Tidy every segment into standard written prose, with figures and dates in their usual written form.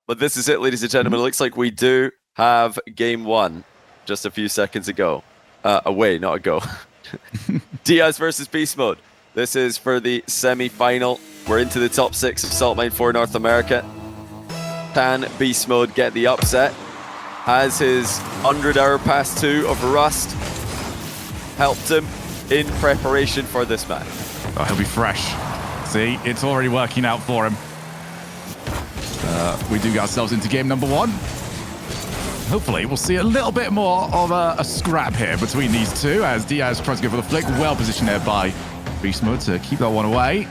But this is it, ladies and gentlemen. It looks like we do have game one just a few seconds ago. Away, not a go. Diaz versus BeastMode. This is for the semi-final. We're into the top 6 of Salt Mine 4 North America. Can BeastMode get the upset? Has his 100-hour pass 2 of Rust helped him in preparation for this match? Oh, he'll be fresh. See, it's already working out for him. We do get ourselves into game number 1. Hopefully, we'll see a little bit more of a scrap here between these two as Diaz tries to go for the flick. Well positioned there by BeastMode to keep that one away.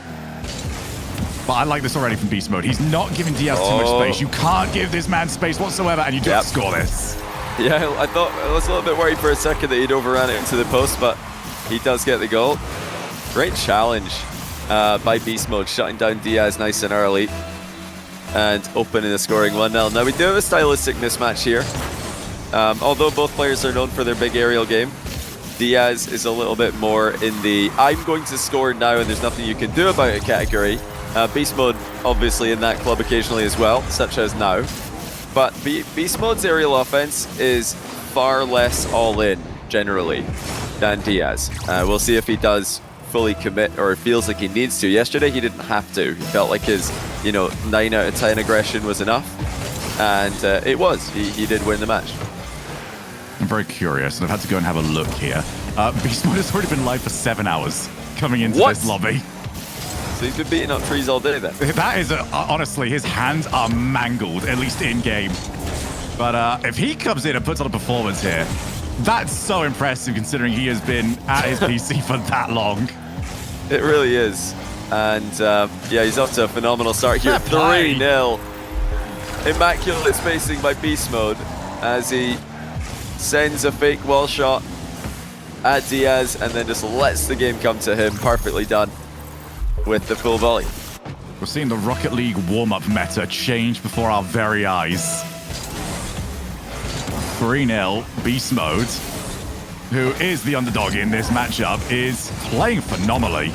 But I like this already from BeastMode. He's not giving Diaz too much space. You can't give this man space whatsoever, and you just score this. Yeah, I was a little bit worried for a second that he'd overran it into the post, but he does get the goal. Great challenge by BeastMode, shutting down Diaz nice and early and opening the scoring 1-0. Now, we do have a stylistic mismatch here. Although both players are known for their big aerial game, Diaz is a little bit more in the I'm going to score now and there's nothing you can do about it category. BeastMode obviously in that club occasionally as well, such as now. But BeastMode's aerial offense is far less all-in, generally, than Diaz. We'll see if he does fully commit or feels like he needs to. Yesterday he didn't have to. He felt like his 9 out of 10 aggression was enough. And it was. He did win the match. I'm very curious, and I've had to go and have a look here. BeastMode has already been live for 7 hours coming into this lobby. So he's been beating up trees all day then. That is, honestly, his hands are mangled, at least in-game. But if he comes in and puts on a performance here, that's so impressive considering he has been at his PC for that long. It really is. And yeah, he's off to a phenomenal start here. 3-0. Immaculate spacing by BeastMode as he sends a fake wall shot at Diaz and then just lets the game come to him. Perfectly done with the full volley. We're seeing the Rocket League warm-up meta change before our very eyes. 3-0, BeastMode, who is the underdog in this matchup, is playing phenomenally.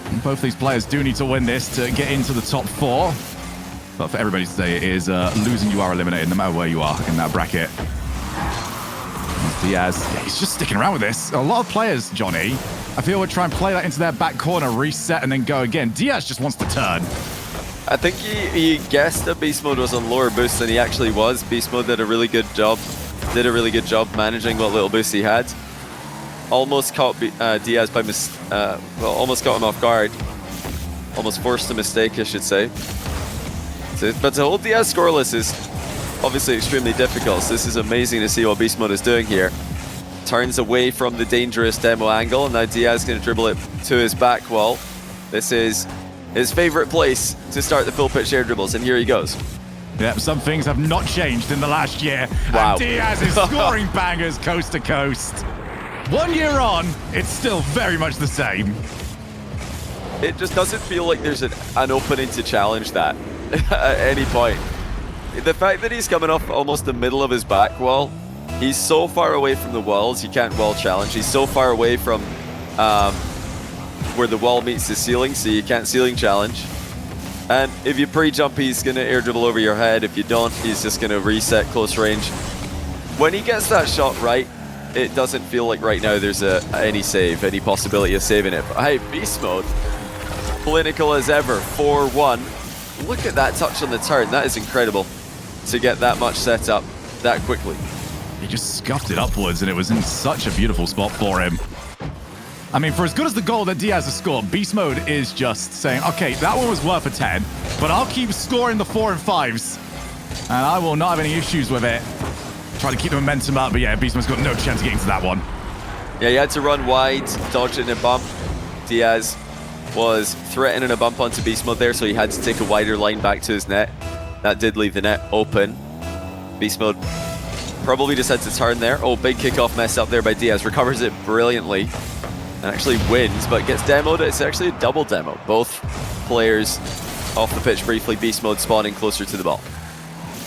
And both these players do need to win this to get into the top 4. But for everybody today, it is losing, you are eliminated, no matter where you are in that bracket. Diaz, he's just sticking around with this. A lot of players, Johnny, I feel would try and play that into their back corner, reset, and then go again. Diaz just wants to turn. I think he guessed that BeastMode was on lower boost than he actually was. BeastMode did a really good job managing what little boost he had. Almost caught Diaz by almost caught him off guard. Almost forced a mistake, I should say. But to hold Diaz scoreless is obviously extremely difficult. So this is amazing to see what BeastMode is doing here. Turns away from the dangerous demo angle, and now Diaz is going to dribble it to his back wall. This is his favorite place to start the full pitch air dribbles, and here he goes. Yep, some things have not changed in the last year. Wow. And Diaz is scoring bangers coast to coast. 1 year on, it's still very much the same. It just doesn't feel like there's an opening to challenge that at any point. The fact that he's coming off almost the middle of his back wall, he's so far away from the walls, you can't wall challenge. He's so far away from where the wall meets the ceiling, so you can't ceiling challenge. And if you pre-jump, he's going to air dribble over your head. If you don't, he's just going to reset close range. When he gets that shot right, it doesn't feel like right now there's any possibility of saving it. But hey, BeastMode, clinical as ever, 4-1. Look at that touch on the turn. That is incredible to get that much set up that quickly. He just scuffed it upwards, and it was in such a beautiful spot for him. I mean, for as good as the goal that Diaz has scored, BeastMode is just saying, okay, that one was worth a 10, but I'll keep scoring the 4 and 5s, and I will not have any issues with it. Try to keep the momentum up, but yeah, BeastMode's got no chance of getting to that one. Yeah, he had to run wide, dodge it in a bump. Diaz was threatening a bump onto BeastMode there, so he had to take a wider line back to his net. That did leave the net open. BeastMode probably just had to turn there. Oh, big kickoff mess up there by Diaz. Recovers it brilliantly and actually wins, but gets demoed. It's actually a double demo. Both players off the pitch briefly. BeastMode spawning closer to the ball.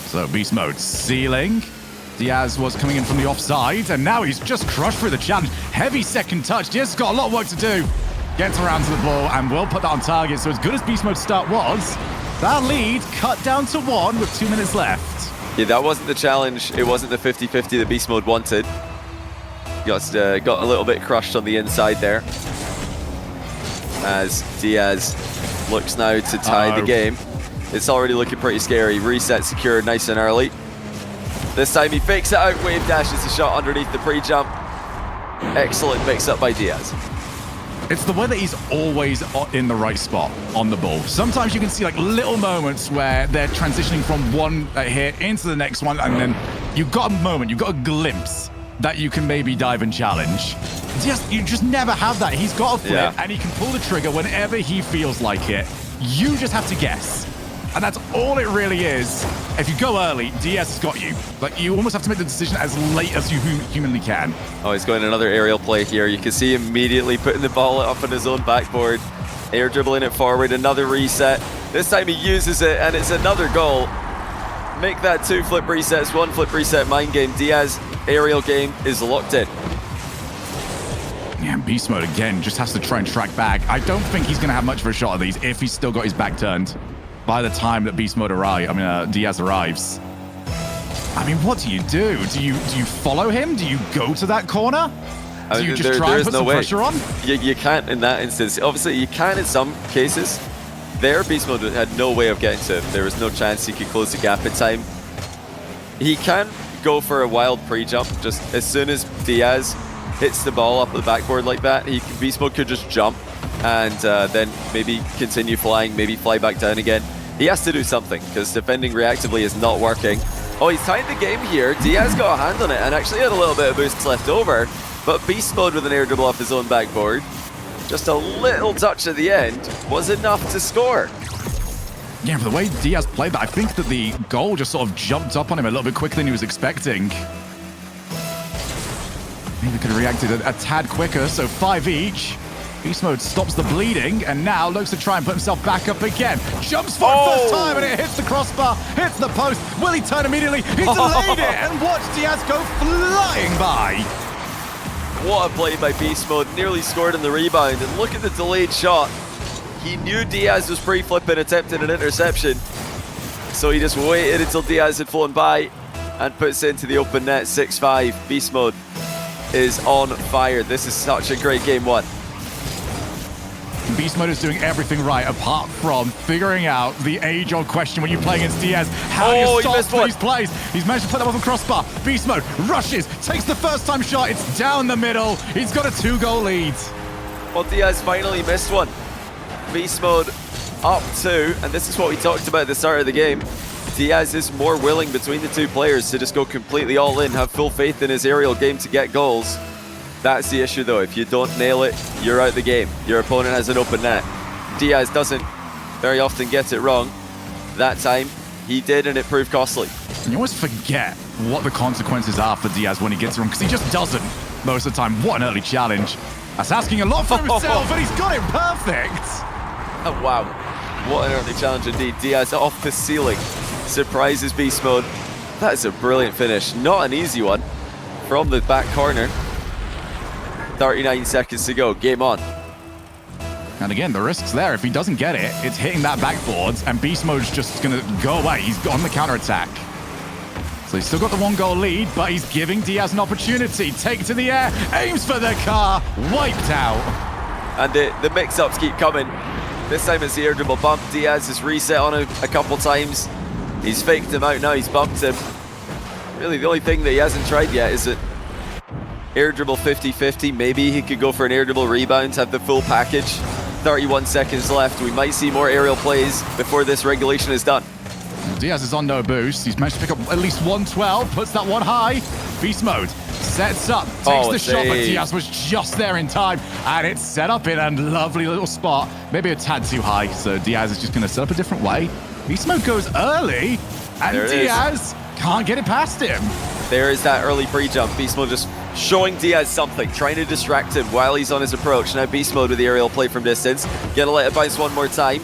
So BeastMode sealing. Diaz was coming in from the offside, and now he's just crushed through the challenge. Heavy second touch. Diaz has got a lot of work to do. Gets around to the ball and will put that on target. So as good as BeastMode's start was, That lead cut down to 1 with 2 minutes left. Yeah, that wasn't the challenge. It wasn't the 50-50 that BeastMode wanted. Got a little bit crushed on the inside there. As Diaz looks now to tie the game. It's already looking pretty scary. Reset secured nice and early. This time he fakes it out, wave dashes the shot underneath the pre-jump. Excellent mix-up by Diaz. It's the way that he's always in the right spot on the ball. Sometimes you can see like little moments where they're transitioning from one here into the next one, and then you've got a moment, you've got a glimpse that you can maybe dive and challenge. You just never have that. He's got a flip, and he can pull the trigger whenever he feels like it. You just have to guess. And that's all it really is. If you go early, Diaz has got you. Like, you almost have to make the decision as late as you humanly can. Oh, he's going another aerial play here. You can see him immediately putting the ball up on his own backboard. Air dribbling it forward, another reset. This time he uses it, and it's another goal. Make that 2 flip resets, 1 flip reset mind game. Diaz aerial game is locked in. Yeah, BeastMode again just has to try and track back. I don't think he's going to have much of a shot at these if he's still got his back turned by the time that Diaz arrives. I mean, what do? Do you follow him? Do you go to that corner? Do you just try and put some pressure on? You can't in that instance. Obviously, you can in some cases. There, BeastMode had no way of getting to him. There was no chance he could close the gap in time. He can go for a wild pre-jump. Just as soon as Diaz hits the ball up the backboard like that, BeastMode could just jump and then maybe continue flying, maybe fly back down again. He has to do something because defending reactively is not working. Oh, he's tied the game here. Diaz got a hand on it and actually had a little bit of boosts left over, but BeastMode with an air dribble off his own backboard, just a little touch at the end, was enough to score. Yeah, for the way Diaz played that, I think that the goal just sort of jumped up on him a little bit quicker than he was expecting. Maybe could have reacted a tad quicker, so 5 each. BeastMode stops the bleeding and now looks to try and put himself back up again. Jumps for it first time and it hits the crossbar, hits the post. Will he turn immediately? He delayed it and watch Diaz go flying by. What a play by BeastMode. Nearly scored in the rebound, and look at the delayed shot. He knew Diaz was pre-flipping, attempting an interception. So he just waited until Diaz had flown by and puts it into the open net. 6-5. BeastMode is on fire. This is such a great game one. BeastMode is doing everything right apart from figuring out the age-old question when you play against Diaz. How do you stop these plays? He's managed to put that off the crossbar. BeastMode rushes, takes the first-time shot. It's down the middle. He's got a 2-goal lead. Well, Diaz finally missed one. BeastMode up 2, and this is what we talked about at the start of the game. Diaz is more willing between the two players to just go completely all in, have full faith in his aerial game to get goals. That's the issue though. If you don't nail it, you're out the game. Your opponent has an open net. Diaz doesn't very often get it wrong. That time, he did, and it proved costly. And you always forget what the consequences are for Diaz when he gets it wrong, because he just doesn't most of the time. What an early challenge. That's asking a lot for himself, and he's got it perfect. Oh, wow. What an early challenge indeed. Diaz off the ceiling. Surprises BeastMode. That is a brilliant finish. Not an easy one from the back corner. 39 seconds to go. Game on. And again, the risk's there. If he doesn't get it, it's hitting that backboard, and BeastMode's just going to go away. He's on the counter-attack. So he's still got the 1-goal lead, but he's giving Diaz an opportunity. Take to the air, aims for the car, wiped out. And the mix-ups keep coming. This time it's the air dribble bump. Diaz has reset on him a couple times. He's faked him out now, he's bumped him. Really, the only thing that he hasn't tried yet is that air dribble 50-50. Maybe he could go for an air dribble rebound, have the full package. 31 seconds left. We might see more aerial plays before this regulation is done. Diaz is on no boost. He's managed to pick up at least 112, puts that one high. BeastMode sets up, takes the shot, but Diaz was just there in time, and it's set up in a lovely little spot. Maybe a tad too high, so Diaz is just going to set up a different way. BeastMode goes early, and Diaz can't get it past him. There is that early pre-jump. BeastMode just showing Diaz something, trying to distract him while he's on his approach. Now BeastMode with the aerial play from distance. Gonna let it bounce one more time.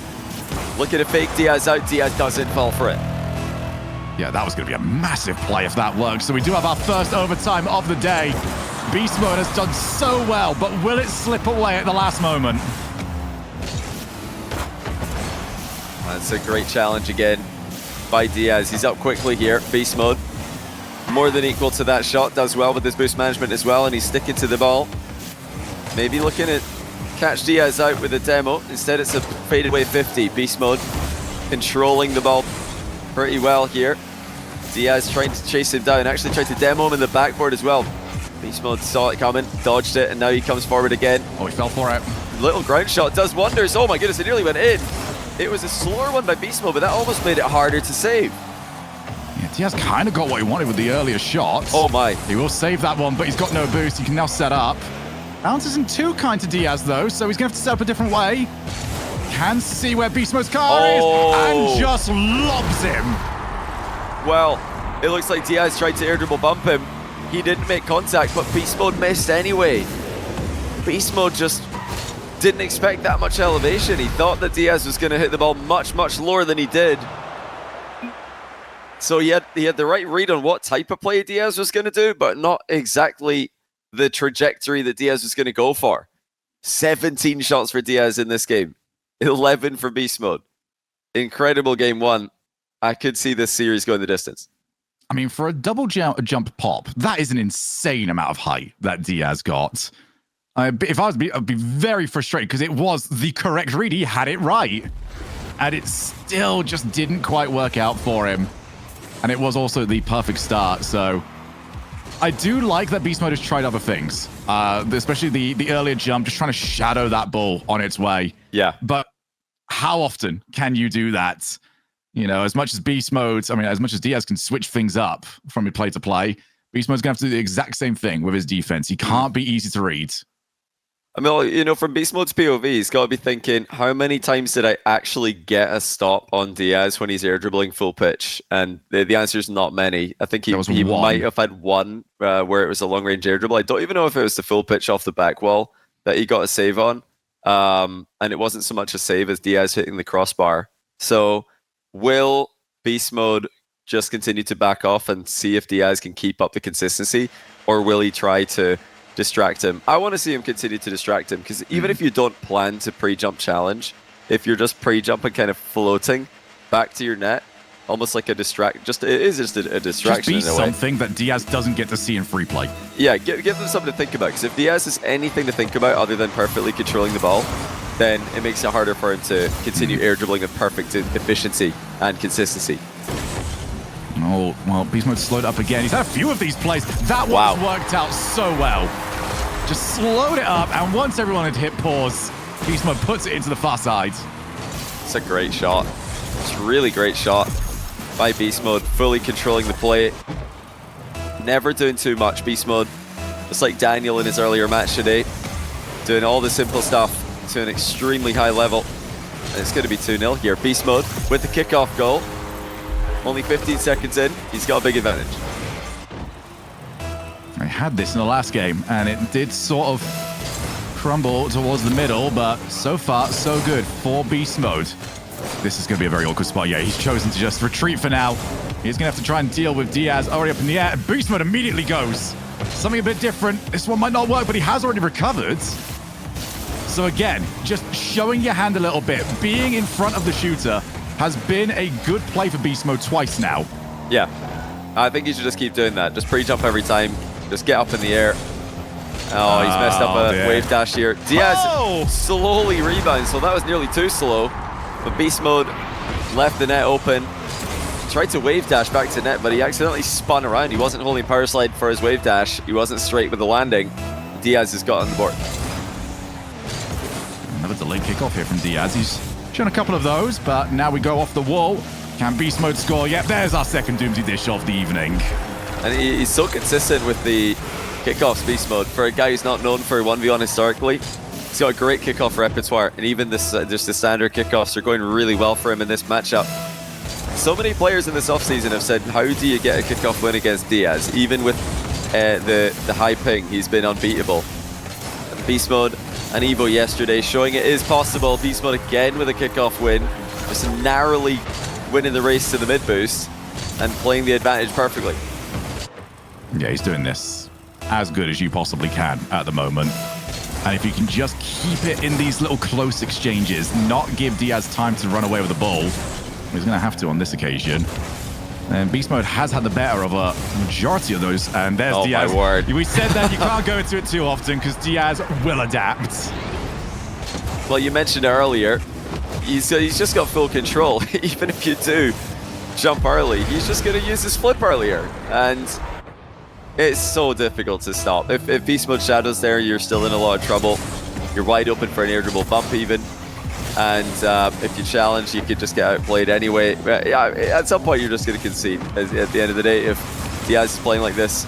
Look at a fake Diaz out. Diaz doesn't fall for it. Yeah, that was going to be a massive play if that works. So we do have our first overtime of the day. BeastMode has done so well, but will it slip away at the last moment? That's a great challenge again by Diaz. He's up quickly here. Beast mode. More than equal to that shot. Does well with his boost management as well, and he's sticking to the ball. Maybe looking at catch Diaz out with a demo. Instead, it's a faded away 50. Beast mode controlling the ball pretty well here. Diaz trying to chase him down. Actually tried to demo him in the backboard as well. Beast mode saw it coming, dodged it, and now he comes forward again. Oh, he fell for it. Little ground shot does wonders. Oh my goodness, it nearly went in. It was a slower one by Beast mode, but that almost made it harder to save. Yeah, Diaz kind of got what he wanted with the earlier shot. Oh my. He will save that one, but he's got no boost. He can now set up. Bounce isn't too kind to Diaz, though, so he's going to have to set up a different way. Can see where Beast Mode's car is, and just lobs him. Well, it looks like Diaz tried to air dribble bump him. He didn't make contact, but Beast Mode missed anyway. Beast Mode just didn't expect that much elevation. He thought that Diaz was going to hit the ball much, much lower than he did. So he had the right read on what type of play Diaz was going to do, but not exactly the trajectory that Diaz was going to go for. 17 shots for Diaz in this game. 11 for Beast Mode. Incredible game one. I could see this series going the distance. I mean, for a double jump pop, that is an insane amount of height that Diaz got. If I was, I'd be very frustrated because it was the correct read. He had it right. And it still just didn't quite work out for him. And it was also the perfect start, so I do like that Beast Mode has tried other things, especially the earlier jump, just trying to shadow that ball on its way. Yeah. But how often can you do that? You know, as much as Beast Mode, I mean, as much as Diaz can switch things up from play to play, Beast Mode's going to have to do the exact same thing with his defense. He can't be easy to read. I mean, you know, from Beast Mode's POV, he's got to be thinking, how many times did I actually get a stop on Diaz when he's air dribbling full pitch? And the answer is not many. I think he might have had one where it was a long-range air dribble. I don't even know if it was the full pitch off the back wall that he got a save on. And it wasn't so much a save as Diaz hitting the crossbar. So will Beast Mode just continue to back off and see if Diaz can keep up the consistency? Or will he try to distract him? I want to see him continue to distract him, because even if you don't plan to pre-jump challenge, if you're just pre-jump and kind of floating back to your net, almost like a distraction, it is just a distraction. Just be something that Diaz doesn't get to see in free play. Yeah, give them something to think about, because if Diaz has anything to think about other than perfectly controlling the ball, then it makes it harder for him to continue air dribbling with perfect efficiency and consistency. Oh, well, Beast Mode slowed up again. He's had a few of these plays. That one's worked out so well. Just slowed it up, and once everyone had hit pause, Beast Mode puts it into the far side. It's a great shot. It's a really great shot by Beast Mode, fully controlling the play. Never doing too much, Beast Mode. Just like Daniel in his earlier match today. Doing all the simple stuff to an extremely high level. And it's going to be 2-0 here. Beast Mode with the kickoff goal. Only 15 seconds in, he's got a big advantage. I had this in the last game, and it did sort of crumble towards the middle, but so far, so good for Beast Mode. This is going to be a very awkward spot. Yeah, he's chosen to just retreat for now. He's going to have to try and deal with Diaz already up in the air. Beast Mode immediately goes. Something a bit different. This one might not work, but he has already recovered. So again, just showing your hand a little bit, being in front of the shooter, has been a good play for Beast Mode twice now. Yeah, I think you should just keep doing that. Just pre-jump every time. Just get up in the air. Oh, he's messed up a wave dash here. Diaz slowly rebounds, so that was nearly too slow. But Beast Mode left the net open. Tried to wave dash back to net, but he accidentally spun around. He wasn't holding power slide for his wave dash. He wasn't straight with the landing. Diaz has got on the board. Another delayed kickoff here from Diaz. He's shown a couple of those, but now we go off the wall. Can Beast Mode score? Yep, there's our second Doomsday dish of the evening. And he's so consistent with the kickoffs, Beast Mode. For a guy who's not known for 1v1 historically, he's got a great kickoff repertoire. And even this, just the standard kickoffs are going really well for him in this matchup. So many players in this offseason have said, how do you get a kickoff win against Diaz? Even with the high ping, he's been unbeatable. And Beast Mode and Evoh yesterday showing it is possible. Beast Mode again with a kickoff win, just narrowly winning the race to the mid boost and playing the advantage perfectly. Yeah, he's doing this as good as you possibly can at the moment. And if you can just keep it in these little close exchanges, not give Diaz time to run away with the ball, he's going to have to on this occasion. And BeastMode has had the better of a majority of those. And there's Diaz. My word. We said that you can't go into it too often because Diaz will adapt. Well, you mentioned earlier, he's just got full control. Even if you do jump early, he's just going to use his flip earlier. And it's so difficult to stop. If BeastMode Shadow's there, you're still in a lot of trouble. You're wide open for an air dribble bump even. And if you challenge, you could just get outplayed anyway. At some point, you're just going to concede. At the end of the day, if Diaz is playing like this,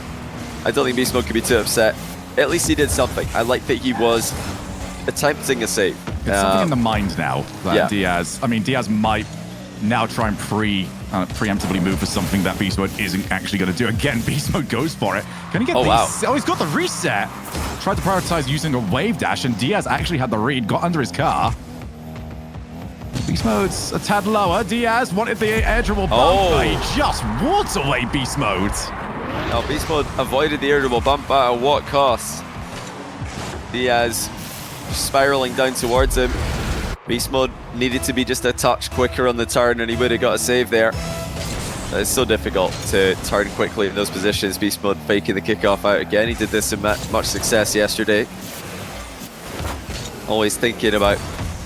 I don't think BeastMode could be too upset. At least he did something. I like that he was attempting a save. It's something in the mind now that Diaz, I mean, Diaz might now try and preemptively move for something that BeastMode isn't actually going to do. Again, BeastMode goes for it. Can he get oh, he's got the reset. Tried to prioritize using a wave dash, and Diaz actually had the read, got under his car. BeastMode's a tad lower. Diaz wanted the air dribble bump, but he just walked away, BeastMode. Now, BeastMode avoided the air dribble bump, but at what cost? Diaz spiraling down towards him. BeastMode needed to be just a touch quicker on the turn, and he would have got a save there. It's so difficult to turn quickly in those positions. BeastMode faking the kickoff out again. He did this in much success yesterday. Always thinking about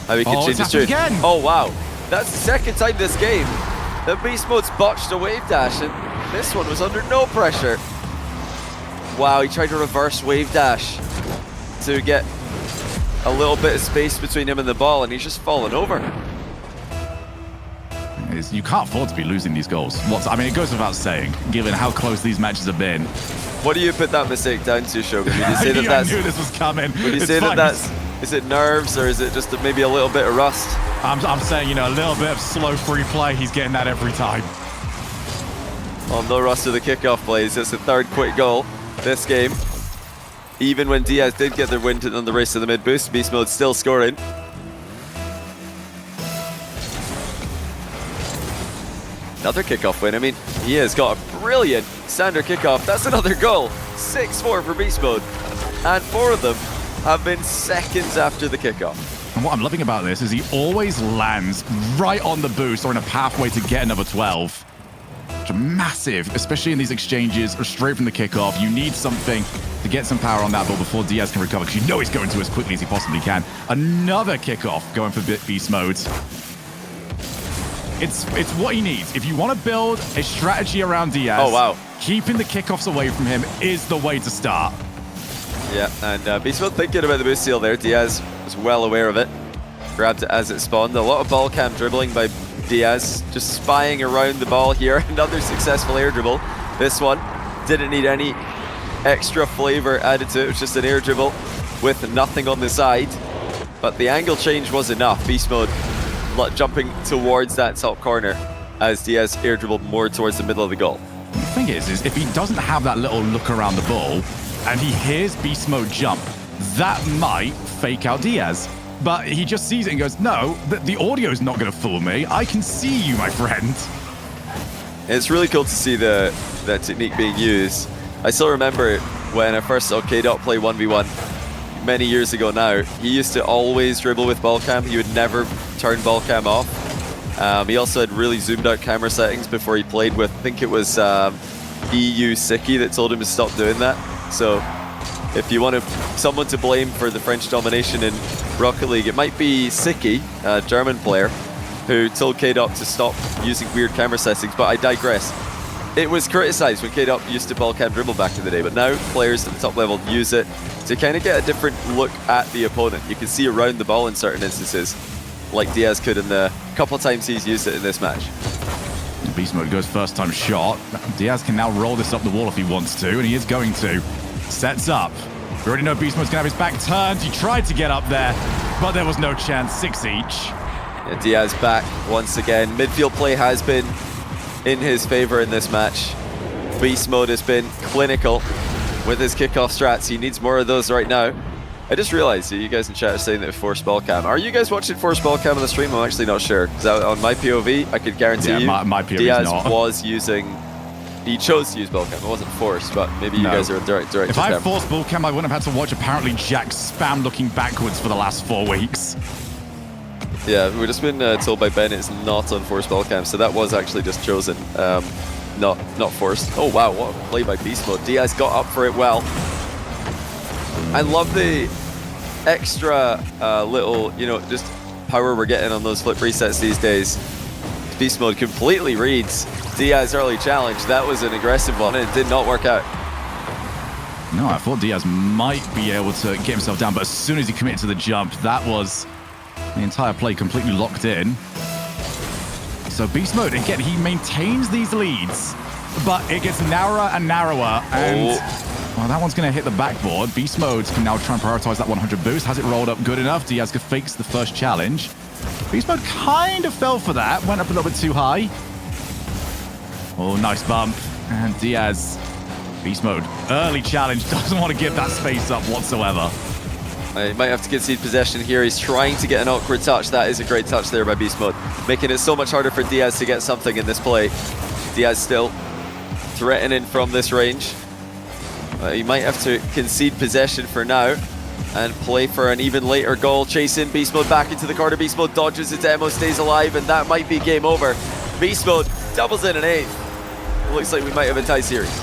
how he can change his tune. Oh wow, that's the second time this game that BeastMode's botched a wave dash, and this one was under no pressure. Wow, he tried to reverse wave dash to get a little bit of space between him and the ball, and he's just fallen over. You can't afford to be losing these goals. I mean, it goes without saying, given how close these matches have been. What do you put that mistake down to, Shogun? Would you say that I knew this was coming. Would you say that that's... Is it nerves, or is it just maybe a little bit of rust? I'm saying, you know, a little bit of slow free play. He's getting that every time. Well, no rust to the kickoff plays. It's the third quick goal this game. Even when Diaz did get the win on the race to the mid boost, BeastMode still scoring. Another kickoff win. I mean, he has got a brilliant standard kickoff. That's another goal. 6-4 for BeastMode. And 4 of them have been seconds after the kickoff. And what I'm loving about this is he always lands right on the boost or in a pathway to get another 12. Which are massive, especially in these exchanges or straight from the kickoff. You need something to get some power on that ball before Diaz can recover, because you know he's going to as quickly as he possibly can. Another kickoff going for BeastMode. It's what he needs. If you want to build a strategy around Diaz, keeping the kickoffs away from him is the way to start. Yeah, and BeastMode thinking about the boost seal there. Diaz was well aware of it. Grabbed it as it spawned. A lot of ball cam dribbling by Diaz, just spying around the ball here. Another successful air dribble. This one didn't need any extra flavor added to it. It was just an air dribble with nothing on the side. But the angle change was enough. BeastMode jumping towards that top corner as Diaz air dribbled more towards the middle of the goal. The thing is if he doesn't have that little look around the ball and he hears BeastMode jump, that might fake out Diaz. But he just sees it and goes, no, the audio's not going to fool me. I can see you, my friend. It's really cool to see that technique being used. I still remember when I first saw K-Dot play 1v1 many years ago now. He used to always dribble with ball cam. He would never turn ball cam off. He also had really zoomed out camera settings before he played with, I think it was EU Siki that told him to stop doing that. So if you want someone to blame for the French domination in Rocket League, it might be Siki, a German player, who told K-Dot to stop using weird camera settings, but I digress. It was criticized when K-Dot used to ball cam dribble back in the day, but now players at the top level use it to kind of get a different look at the opponent. You can see around the ball in certain instances, like Diaz could in the couple times he's used it in this match. BeastMode goes first time shot. Diaz can now roll this up the wall if he wants to, and he is going to. Sets up. We already know BeastMode's gonna have his back turned. He tried to get up there, but there was no chance. 6 each. Yeah, Diaz back once again. Midfield play has been in his favor in this match. BeastMode has been clinical with his kickoff strats. He needs more of those right now. I just realized that you guys in chat are saying that forced ball cam. Are you guys watching forced ball cam on the stream? I'm actually not sure. Because on my POV, I could guarantee you my POV Diaz not. was using he chose to use Bullcam. It wasn't forced, but maybe you guys are direct. If I had forced Bullcam, I wouldn't have had to watch apparently Jack spam looking backwards for the last 4 weeks. Yeah, we've just been told by Ben it's not on forced Bullcam, so that was actually just chosen, not forced. Oh wow, what a play by BeastMode. Diaz got up for it well. I love the extra little, you know, just power we're getting on those flip resets these days. BeastMode completely reads Diaz early challenge. That was an aggressive one and it did not work out. No, I thought Diaz might be able to get himself down, but as soon as he committed to the jump, that was the entire play completely locked in. So BeastMode, again, he maintains these leads, but it gets narrower and narrower, and well, that one's going to hit the backboard. BeastMode can now try and prioritize that 100 boost. Has it rolled up good enough? Diaz fakes the first challenge. BeastMode kind of fell for that, went up a little bit too high. Oh, nice bump. And Diaz, BeastMode, early challenge, doesn't want to give that space up whatsoever. He might have to concede possession here. He's trying to get an awkward touch. That is a great touch there by BeastMode, making it so much harder for Diaz to get something in this play. Diaz still threatening from this range. He might have to concede possession for now and play for an even later goal. Chasing BeastMode back into the corner. BeastMode dodges the demo, stays alive, and that might be game over. BeastMode doubles in an 8th. It looks like we might have a tie series.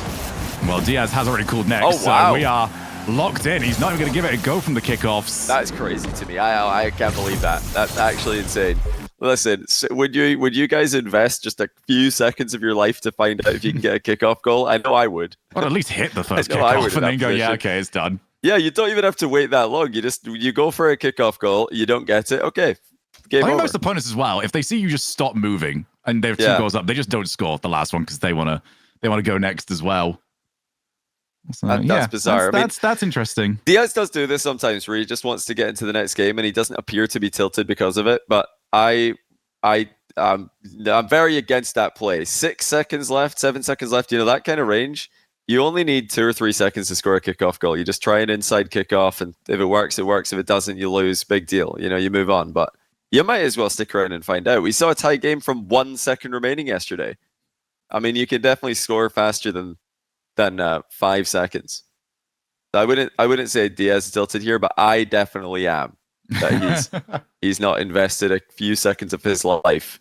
Well, Diaz has already called next, oh, wow. So we are locked in. He's not even going to give it a go from the kickoffs. That's crazy to me. I can't believe that. That's actually insane. Listen, would you guys invest just a few seconds of your life to find out if you can get a kickoff goal? I know I would. Or at least hit the first kickoff and then go, yeah, okay, it's done. Yeah, you don't even have to wait that long. You go for a kickoff goal, you don't get it. Okay, game over. I think most opponents as well, if they see you just stop moving and they're 2 goals up, they just don't score the last one because they want to go next as well. So, that's bizarre. That's interesting. Diaz does do this sometimes where he just wants to get into the next game and he doesn't appear to be tilted because of it. But I'm very against that play. 6 seconds left, 7 seconds left. You know, that kind of range, you only need 2 or 3 seconds to score a kickoff goal. You just try an inside kickoff, and if it works, it works. If it doesn't, you lose. Big deal. You know, you move on. But you might as well stick around and find out. We saw a tie game from 1 second remaining yesterday. I mean, you can definitely score faster than 5 seconds. I wouldn't say Diaz is tilted here, but I definitely am. That he's not invested a few seconds of his life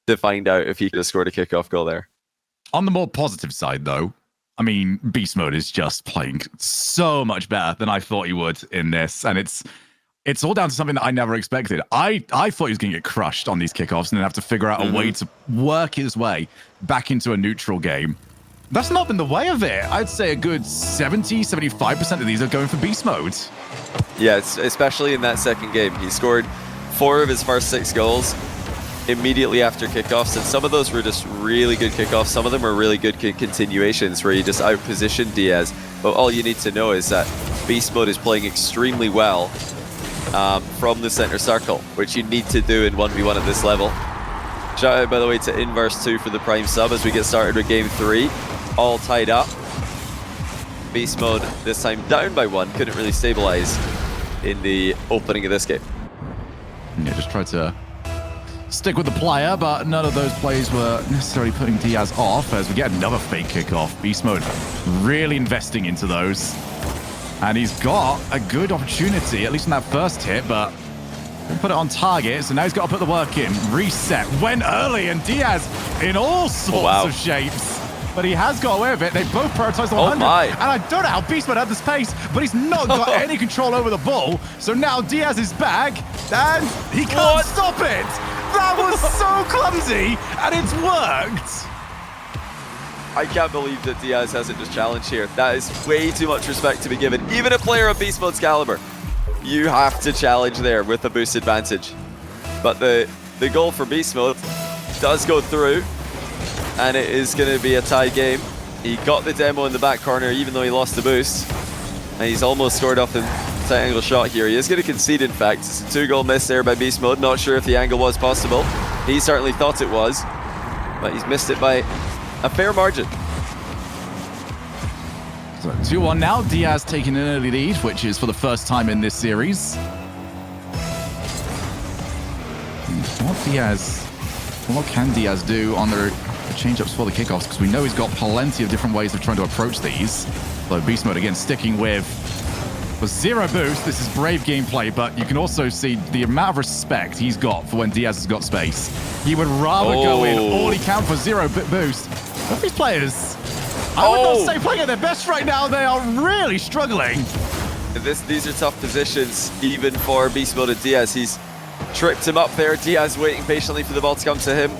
to find out if he could have scored a kickoff goal there. On the more positive side, though, I mean, BeastMode is just playing so much better than I thought he would in this, and it's all down to something that I never expected. I thought he was going to get crushed on these kickoffs and then have to figure out a way to work his way back into a neutral game. That's not been the way of it. I'd say a good 70-75% of these are going for BeastMode. Yeah, especially in that second game. He scored 4 of his first 6 goals immediately after kickoffs, and some of those were just really good kickoffs. Some of them were really good continuations where you just outpositioned Diaz. But all you need to know is that BeastMode is playing extremely well from the center circle, which you need to do in 1v1 at this level. Shout out, by the way, to Inverse2 for the Prime sub as we get started with Game 3. All tied up. BeastMode, this time down by 1, couldn't really stabilize in the opening of this game. Yeah, just tried to stick with the player, but none of those plays were necessarily putting Diaz off as we get another fake kickoff. BeastMode really investing into those. And he's got a good opportunity, at least in that first hit, but didn't put it on target, so now he's got to put the work in. Reset, went early, and Diaz in all sorts of shapes. But he has got away with it. They both prioritized the 100. And I don't know how BeastMode had the space, but he's not got any control over the ball. So now Diaz is back, and he can't stop it. That was so clumsy, and it's worked. I can't believe that Diaz hasn't just challenged here. That is way too much respect to be given. Even a player of BeastMode's caliber, you have to challenge there with a boost advantage. But the goal for BeastMode does go through, and it is going to be a tie game. He got the demo in the back corner even though he lost the boost, and he's almost scored off the tight angle shot here. He is going to concede, in fact. It's a 2-goal miss there by BeastMode. Not sure if the angle was possible. He certainly thought it was, but he's missed it by a fair margin. So 2-1 now. Diaz taking an early lead, which is for the first time in this series. What can Diaz do on the change-ups for the kickoffs because we know he's got plenty of different ways of trying to approach these. So BeastMode again sticking with the 0 boost. This is brave gameplay, but you can also see the amount of respect he's got for when Diaz has got space. He would rather go in all he can for 0 boost. Both these players, I would not say playing at their best right now. They are really struggling. These are tough positions, even for BeastMode and Diaz. He's tripped him up there. Diaz waiting patiently for the ball to come to him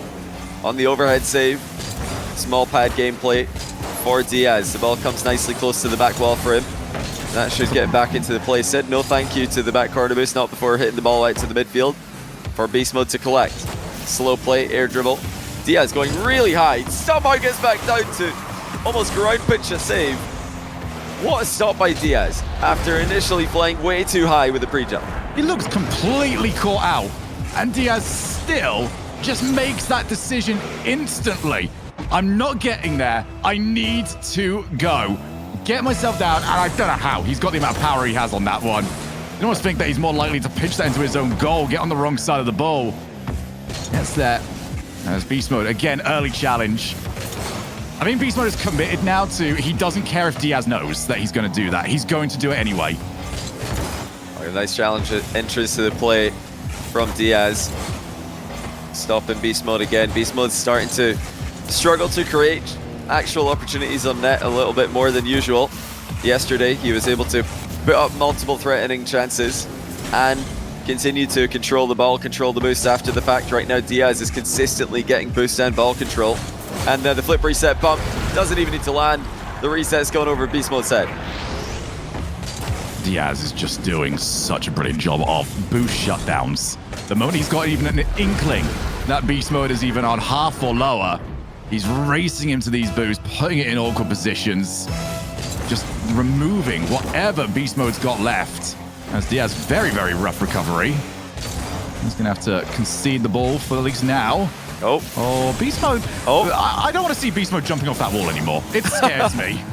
on the overhead save. Small pad gameplay for Diaz. The ball comes nicely close to the back wall for him. That should get back into the play. Said no thank you to the back corner boost, not before hitting the ball out to the midfield for BeastMode to collect. Slow play, air dribble. Diaz going really high. Somehow gets back down to almost ground pitch a save. What a stop by Diaz after initially flying way too high with the pre-jump. He looks completely caught out, and Diaz still just makes that decision instantly. I'm not getting there. I need to go. Get myself down, and I don't know how. He's got the amount of power he has on that one. You almost think that he's more likely to pitch that into his own goal, get on the wrong side of the ball. Gets there. There's BeastMode. Again, early challenge. I think BeastMode is committed now to, he doesn't care if Diaz knows that he's going to do that. He's going to do it anyway. Oh, nice challenge entrance to the play from Diaz. Stopping BeastMode again. BeastMode's starting to struggle to create actual opportunities on net a little bit more than usual. Yesterday, he was able to put up multiple threatening chances and continue to control the ball, control the boost after the fact. Right now, Diaz is consistently getting boost and ball control. And the flip reset bump doesn't even need to land. The reset's going over BeastMode's head. Diaz is just doing such a brilliant job of boost shutdowns. The moment he's got even an inkling that BeastMode is even on half or lower, he's racing him to these boosts, putting it in awkward positions, just removing whatever BeastMode's got left. As Diaz, very, very rough recovery. He's going to have to concede the ball for at least now. Oh, BeastMode. I don't want to see BeastMode jumping off that wall anymore. It scares me.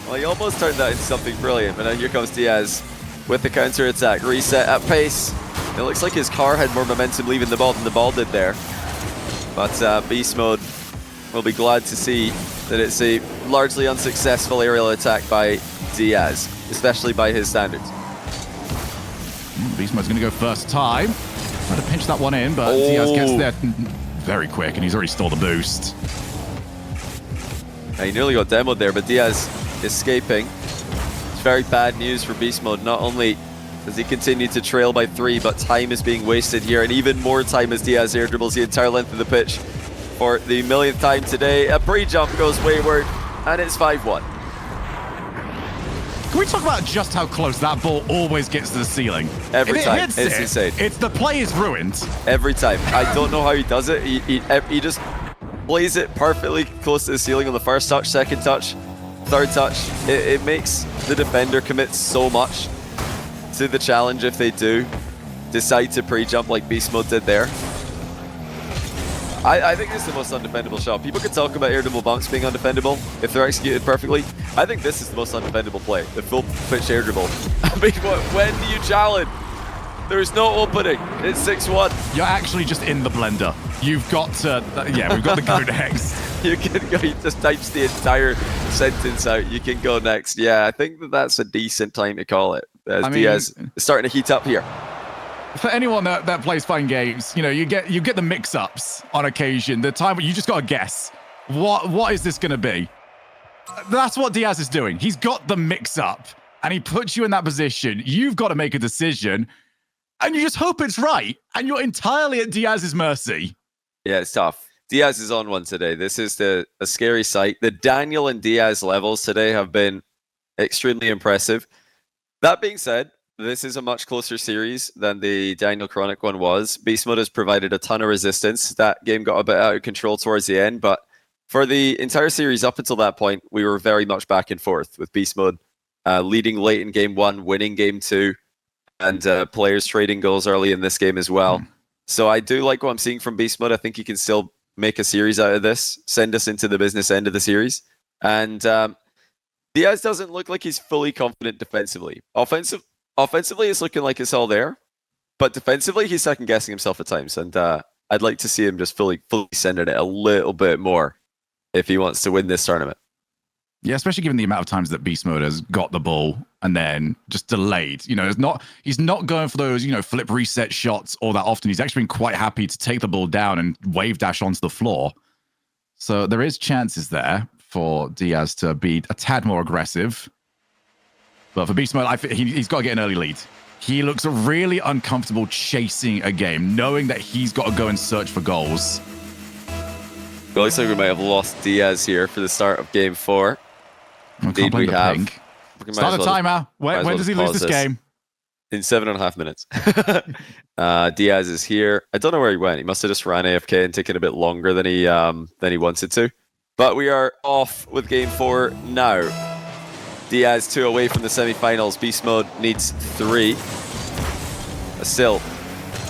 Well, he almost turned that into something brilliant, but now here comes Diaz with the counter attack. Reset at pace. It looks like his car had more momentum leaving the ball than the ball did there. But BeastMode will be glad to see that it's a largely unsuccessful aerial attack by Diaz, especially by his standards. BeastMode's going to go first time. Trying to pinch that one in, but Diaz gets there very quick, and he's already stole the boost. He nearly got demoed there, but Diaz escaping. It's very bad news for BeastMode. Not only does he continue to trail by 3, but time is being wasted here, and even more time as Diaz air dribbles the entire length of the pitch for the millionth time today. A pre-jump goes wayward, and it's 5-1. Can we talk about just how close that ball always gets to the ceiling? Every time. It's insane. It's the play is ruined. Every time. I don't know how he does it. He just plays it perfectly close to the ceiling on the first touch, second touch, third touch. It makes the defender commit so much to the challenge if they do decide to pre-jump like BeastMode did there. I think this is the most undefendable shot. People can talk about air dribble bumps being undefendable if they're executed perfectly. I think this is the most undefendable play, the full pitch air dribble. I mean, when do you challenge? There's no opening. It's 6-1. You're actually just in the blender. You've got to, yeah, we've got to go next. You can go, he just types the entire sentence out. You can go next. Yeah, I think that's a decent time to call it. As Diaz is starting to heat up here. For anyone that plays fine games, you know, you get the mix-ups on occasion. The time where you just got to guess, what is this going to be? That's what Diaz is doing. He's got the mix-up, and he puts you in that position. You've got to make a decision, and you just hope it's right, and you're entirely at Diaz's mercy. Yeah, it's tough. Diaz is on one today. This is a scary sight. The Daniel and Diaz levels today have been extremely impressive. That being said, this is a much closer series than the Daniel Chronic one was. BeastMode has provided a ton of resistance. That game got a bit out of control towards the end, but for the entire series up until that point, we were very much back and forth with BeastMode leading late in game 1, winning game 2, and players trading goals early in this game as well. So I do like what I'm seeing from BeastMode. I think he can still make a series out of this, send us into the business end of the series. And Diaz doesn't look like he's fully confident defensively. Offensively, it's looking like it's all there, but defensively, he's second-guessing himself at times, and I'd like to see him just fully send it a little bit more if he wants to win this tournament. Yeah, especially given the amount of times that BeastMode has got the ball and then just delayed. You know, he's not going for those, you know, flip reset shots all that often. He's actually been quite happy to take the ball down and wave dash onto the floor. So there is chances there for Diaz to be a tad more aggressive. But for BeastMode, he's got to get an early lead. He looks really uncomfortable chasing a game, knowing that he's got to go and search for goals. It looks like we might have lost Diaz here for the start of game 4. Indeed, we have. Start the timer. When does he lose this game? In 7.5 minutes. Diaz is here. I don't know where he went. He must have just ran AFK and taken a bit longer than he wanted to. But we are off with game 4 now. Diaz 2 away from the semi-finals. BeastMode needs 3. Still,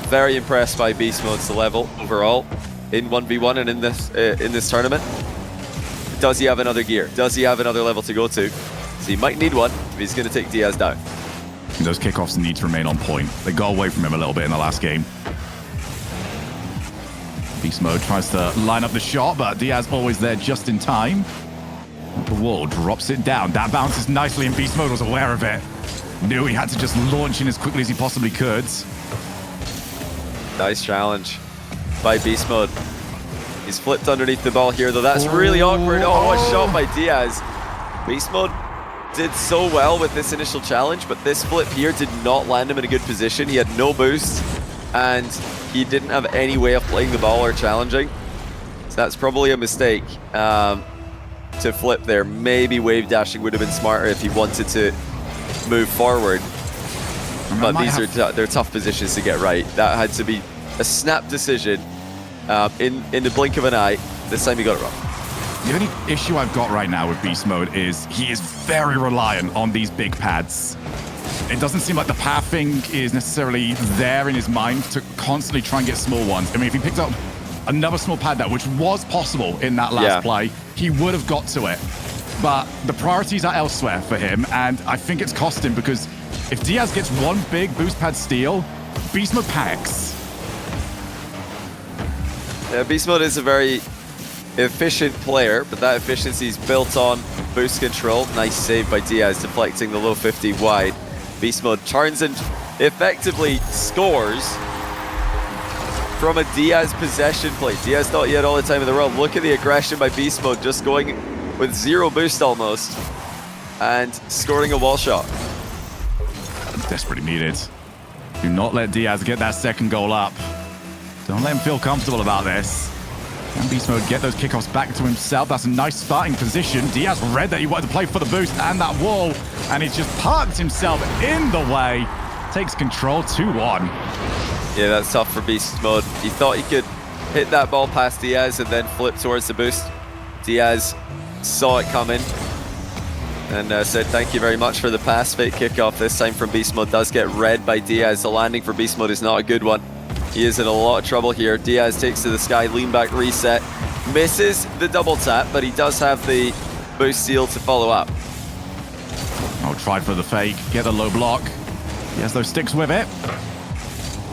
very impressed by BeastMode's level overall in 1v1 and in this tournament. Does he have another gear? Does he have another level to go to? So he might need one if he's going to take Diaz down. Those kickoffs need to remain on point. They got away from him a little bit in the last game. BeastMode tries to line up the shot, but Diaz always there just in time. The wall drops it down. That bounces nicely, and BeastMode was aware of it. Knew he had to just launch in as quickly as he possibly could. Nice challenge by BeastMode. He's flipped underneath the ball here, though. That's really awkward. Oh, what a shot by Diaz. BeastMode did so well with this initial challenge, but this flip here did not land him in a good position. He had no boost, and he didn't have any way of playing the ball or challenging. So that's probably a mistake to flip there. Maybe wave dashing would have been smarter if he wanted to move forward. But they're tough positions to get right. That had to be a snap decision. In the blink of an eye, this time he got it wrong. The only issue I've got right now with BeastMode is he is very reliant on these big pads. It doesn't seem like the pathing is necessarily there in his mind to constantly try and get small ones. I mean, if he picked up another small pad there, which was possible in that last play, he would have got to it. But the priorities are elsewhere for him, and I think it's cost him because if Diaz gets one big boost pad steal, BeastMode panics. Yeah, BeastMode is a very efficient player, but that efficiency is built on boost control. Nice save by Diaz, deflecting the low 50 wide. BeastMode turns and effectively scores from a Diaz possession play. Diaz thought he had all the time in the world. Look at the aggression by BeastMode, just going with 0 boost almost, and scoring a wall shot. Desperately needed. Do not let Diaz get that second goal up. Don't let him feel comfortable about this. Can BeastMode get those kickoffs back to himself? That's a nice starting position. Diaz read that he wanted to play for the boost and that wall, and he's just parked himself in the way. Takes control, 2-1. Yeah, that's tough for BeastMode. He thought he could hit that ball past Diaz and then flip towards the boost. Diaz saw it coming and said thank you very much for the pass. Fake kickoff this time from BeastMode does get read by Diaz. The landing for BeastMode is not a good one. He is in a lot of trouble here. Diaz takes to the sky, lean back reset, misses the double tap, but he does have the boost steal to follow up. Oh, tried for the fake, get the low block. He has those sticks with it.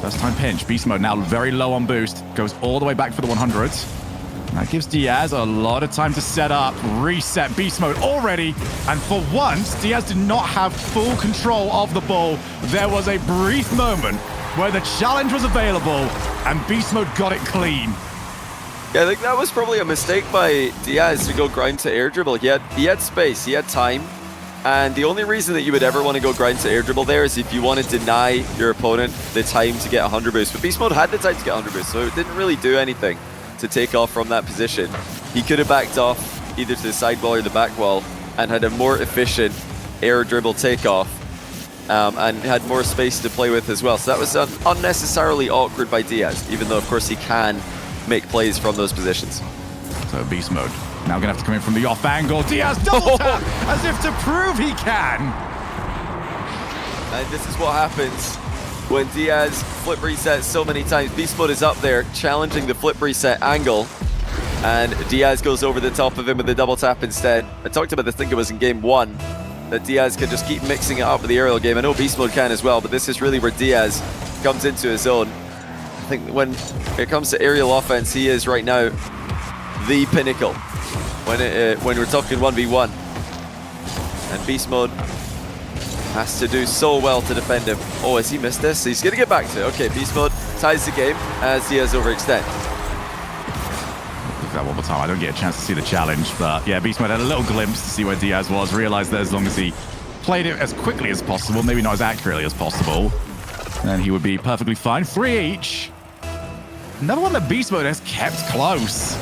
First time pinch. BeastMode now very low on boost, goes all the way back for the 100s. That gives Diaz a lot of time to set up, reset. BeastMode already, and for once, Diaz did not have full control of the ball. There was a brief moment where the challenge was available, and BeastMode got it clean. Yeah, I think that was probably a mistake by Diaz to go grind to air dribble. He had space, he had time, and the only reason that you would ever want to go grind to air dribble there is if you want to deny your opponent the time to get 100 boost. But BeastMode had the time to get 100 boost, so it didn't really do anything to take off from that position. He could have backed off either to the side wall or the back wall and had a more efficient air dribble takeoff. And had more space to play with as well. So that was unnecessarily awkward by Diaz, even though, of course, he can make plays from those positions. So BeastMode now going to have to come in from the off angle. Diaz double tap as if to prove he can. And this is what happens when Diaz flip resets so many times. BeastMode is up there challenging the flip reset angle, and Diaz goes over the top of him with the double tap instead. I talked about this, I think it was in game 1, that Diaz can just keep mixing it up with the aerial game. I know BeastMode can as well, but this is really where Diaz comes into his own. think when it comes to aerial offense, he is right now the pinnacle. When we're talking 1v1. And Beast Mode has to do so well to defend him. Oh, has he missed this? He's going to get back to it. Okay, Beast Mode ties the game as Diaz overextend. Look at that one more time. I don't get a chance to see the challenge, but yeah, Beast Mode had a little glimpse to see where Diaz was, realized that as long as he played it as quickly as possible, maybe not as accurately as possible, then he would be perfectly fine. 3 each. Another one that Beast Mode has kept close.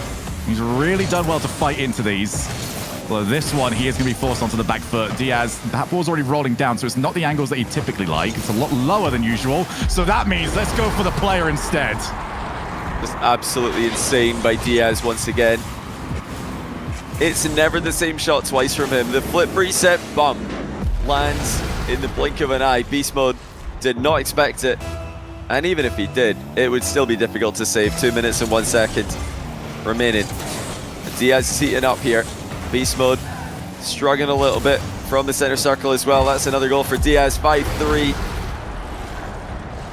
He's really done well to fight into these. Well, this one, he is going to be forced onto the back foot. Diaz, that ball's already rolling down, so it's not the angles that he typically like. It's a lot lower than usual. So that means let's go for the player instead. Just absolutely insane by Diaz once again. It's never the same shot twice from him. The flip reset, bum, lands in the blink of an eye. Beast Mode did not expect it. And even if he did, it would still be difficult to save. 2 minutes and 1 second remaining. Diaz is heating up here. Beast Mode struggling a little bit from the center circle as well. That's another goal for Diaz. 5-3.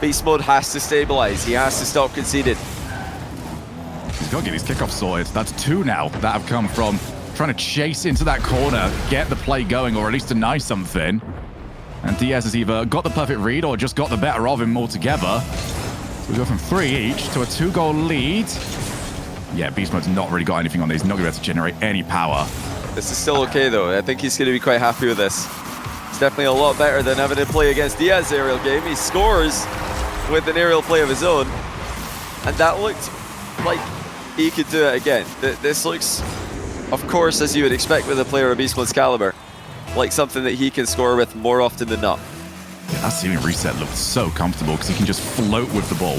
Beast Mode has to stabilize. He has to stop conceding. He's got to get his kickoff sorted. That's 2 now that have come from trying to chase into that corner, get the play going, or at least deny something. And Diaz has either got the perfect read or just got the better of him altogether. So we go from 3 each to a 2-goal lead. Yeah, Beast Mode's not really got anything on this. He's not going to be able to generate any power. This is still okay, though. I think he's going to be quite happy with this. It's definitely a lot better than having to play against Diaz's aerial game. He scores with an aerial play of his own. And that looked like he could do it again. This looks, of course, as you would expect with a player of Beast Mode's caliber, like something that he can score with more often than not. Yeah, that ceiling reset looked so comfortable because he can just float with the ball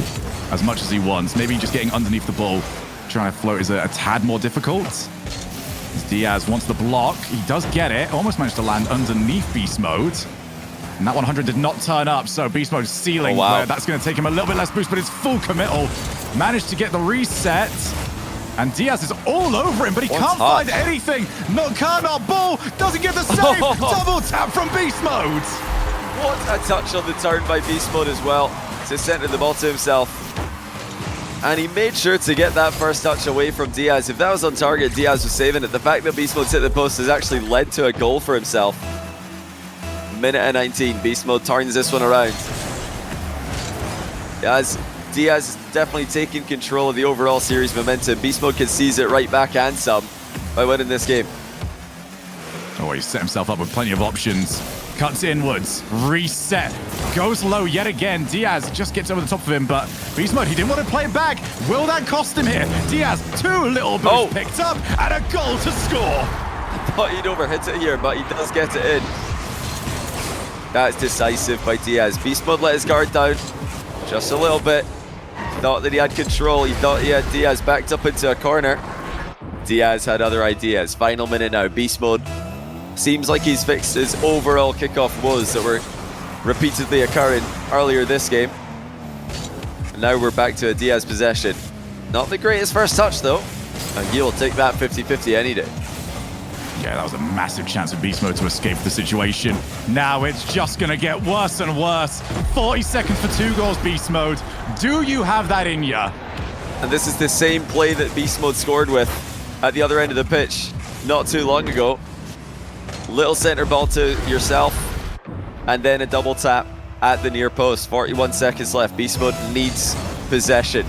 as much as he wants. Maybe just getting underneath the ball, trying to float is a tad more difficult. As Diaz wants the block. He does get it. Almost managed to land underneath Beast Mode. And that 100 did not turn up, so Beast Mode's ceiling, that's going to take him a little bit less boost, but it's full committal. Managed to get the reset. And Diaz is all over him, but he can't find anything. No, cannot. Ball doesn't get the save. Double tap from Beast Mode. What a touch on the turn by Beast Mode as well to center the ball to himself. And he made sure to get that first touch away from Diaz. If that was on target, Diaz was saving it. The fact that Beast Mode's hit the post has actually led to a goal for himself. Minute and 19, Beast Mode turns this one around. As Diaz is definitely taking control of the overall series momentum. Beast Mode can seize it right back and some by winning this game. Oh, he's set himself up with plenty of options. Cuts inwards, reset, goes low yet again. Diaz just gets over the top of him, but Beast Mode, he didn't want to play it back. Will that cost him here? Diaz, 2 little boosts picked up and a goal to score. I thought he'd overhit it here, but he does get it in. That's decisive by Diaz. Beast Mode let his guard down just a little bit. Thought that he had control. He thought he had Diaz backed up into a corner. Diaz had other ideas. Final minute now. Beast Mode seems like he's fixed his overall kickoff woes that were repeatedly occurring earlier this game. And now we're back to a Diaz possession. Not the greatest first touch though. And he'll take that 50-50 any day. Yeah, that was a massive chance for Beast Mode to escape the situation. Now it's just going to get worse and worse. 40 seconds for 2 goals, Beast Mode. Do you have that in ya? And this is the same play that Beast Mode scored with at the other end of the pitch not too long ago. Little center ball to yourself, and then a double tap at the near post. 41 seconds left. Beast Mode needs possession.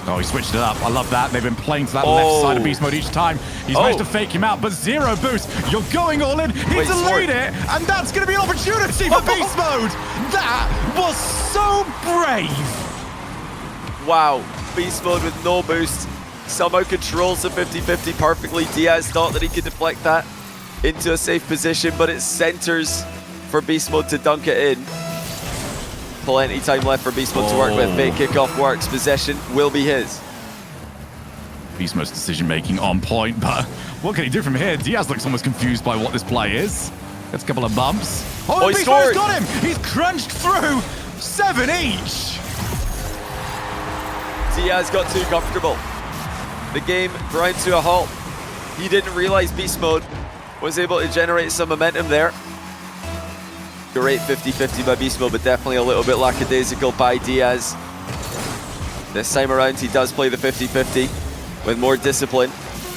Oh, he switched it up. I love that. They've been playing to that left side of Beast Mode each time. He's managed to fake him out, but 0 boost. You're going all in. He delayed it, and that's going to be an opportunity for Beast Mode. That was so brave. Wow. Beast Mode with no boost somehow controls the 50-50 perfectly. Diaz thought that he could deflect that into a safe position, but it centers for Beast Mode to dunk it in. Plenty time left for Beast Mode to work with. Fake kickoff works. Possession will be his. Beast Mode's decision making on point, but what can he do from here? Diaz looks almost confused by what this play is. Gets a couple of bumps. Oh, Beast Mode's got him! He's crunched through 7 each. Diaz got too comfortable. The game ground to a halt. He didn't realize Beast Mode was able to generate some momentum there. Great 50-50 by Beast Mode, but definitely a little bit lackadaisical by Diaz. This time around, he does play the 50-50 with more discipline.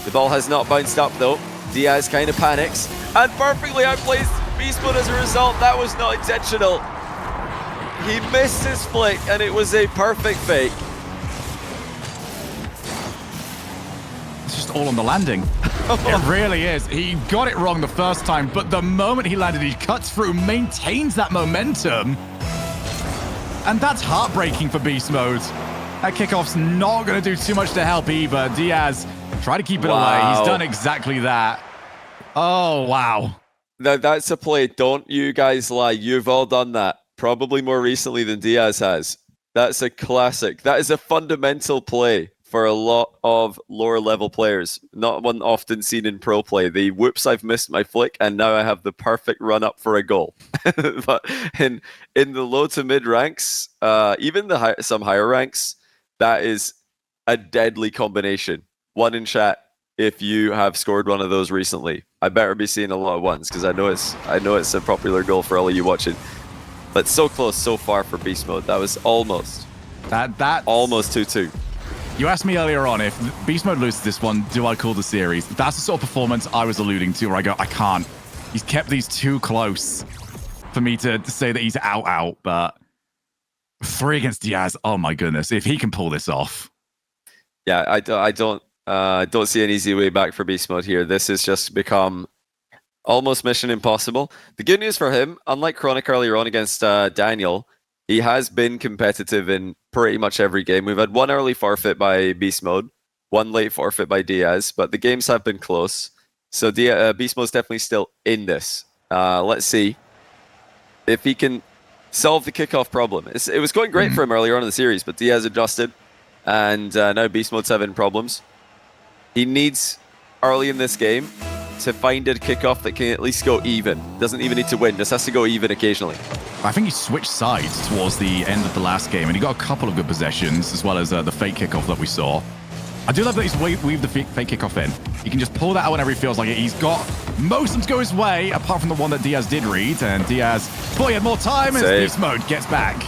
The ball has not bounced up though. Diaz kind of panics and perfectly outplays BeastMode as a result. That was not intentional. He missed his flick and it was a perfect fake. It's just all on the landing. It really is. He got it wrong the first time, but the moment he landed, he cuts through, maintains that momentum. And that's heartbreaking for BeastMode. That kickoff's not going to do too much to help either. Diaz, try to keep it away. He's done exactly that. Oh, wow. Now, that's a play. Don't you guys lie. You've all done that. Probably more recently than Diaz has. That's a classic. That is a fundamental play for a lot of lower level players. Not one often seen in pro play. The whoops, I've missed my flick, and now I have the perfect run up for a goal. But in the low to mid ranks, even some higher ranks, that is a deadly combination. One in chat if you have scored one of those recently. I better be seeing a lot of ones because I know it's a popular goal for all of you watching. But so close, so far for BeastMode. That was almost. That almost 2-2. You asked me earlier on if BeastMode loses this one, do I call the series? That's the sort of performance I was alluding to where I go, I can't. He's kept these too close for me to say that he's out, but 3 against Diaz, oh my goodness, if he can pull this off. Yeah, I don't see an easy way back for BeastMode here. This has just become almost mission impossible. The good news for him, unlike Chronic earlier on against Daniel, he has been competitive in pretty much every game. We've had one early forfeit by BeastMode, one late forfeit by Diaz, but the games have been close. So BeastMode's definitely still in this. Let's see if he can solve the kickoff problem. It was going great for him earlier on in the series, but Diaz adjusted, and now BeastMode's having problems. He needs, early in this game, to find a kickoff that can at least go even. Doesn't even need to win, just has to go even occasionally. I think he switched sides towards the end of the last game, and he got a couple of good possessions, as well as the fake kickoff that we saw. I do love that he's weaved the fake kickoff in. He can just pull that out whenever he feels like it. He's got most of them to go his way, apart from the one that Diaz did read, and Diaz, boy, he had more time as BeastMode gets back.